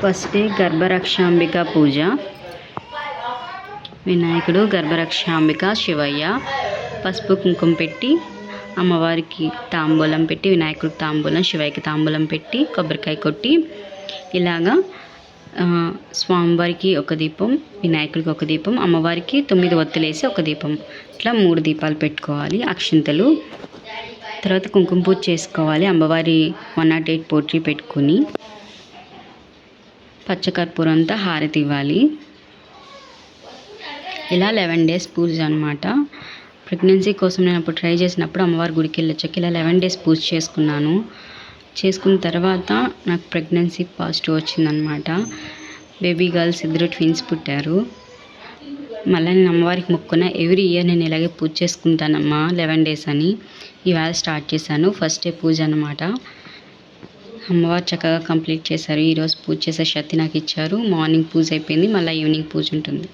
First day Garbharakshambika పూజ. వినాయకుడు, గర్భరక్షాంబిక, శివయ్య పసుపు కుంకుమ పెట్టి అమ్మవారికి తాంబూలం పెట్టి, వినాయకుడికి తాంబూలం, శివయ్యకి తాంబూలం పెట్టి కొబ్బరికాయ కొట్టి ఇలాగా స్వామివారికి ఒక దీపం, వినాయకుడికి ఒక దీపం, అమ్మవారికి 9 ఒత్తులేసి ఒక దీపం, ఇట్లా 3 దీపాలు పెట్టుకోవాలి. అక్షింతలు, తర్వాత కుంకుమ పూజ చేసుకోవాలి. అమ్మవారి 108 పోట్రీ పెట్టుకుని పచ్చకర్పూరంతో హారతి ఇవ్వాలి. ఇలా 11 డేస్ పూజ అనమాట. ప్రెగ్నెన్సీ కోసం నేను అప్పుడు ట్రై చేసినప్పుడు అమ్మవారి గుడికి వెళ్ళొచ్చాక ఇలా 11 డేస్ పూజ చేసుకున్నాను. చేసుకున్న తర్వాత నాకు ప్రెగ్నెన్సీ పాజిటివ్ వచ్చిందనమాట. బేబీ గర్ల్స్ 2 ట్విన్స్ పుట్టారు. మళ్ళీ నేను అమ్మవారికి మొక్కున్న ఎవ్రీ ఇయర్ నేను ఇలాగే పూజ చేసుకుంటానమ్మా 11 డేస్ అని ఇవాళ స్టార్ట్ చేశాను. ఫస్ట్ డే పూజ అనమాట. అమ్మవారు చక్కగా కంప్లీట్ చేశారు. ఈరోజు పూజ చేసే శక్తి నాకు ఇచ్చారు. మార్నింగ్ పూజ అయిపోయింది, మళ్ళీ ఈవినింగ్ పూజ ఉంటుంది.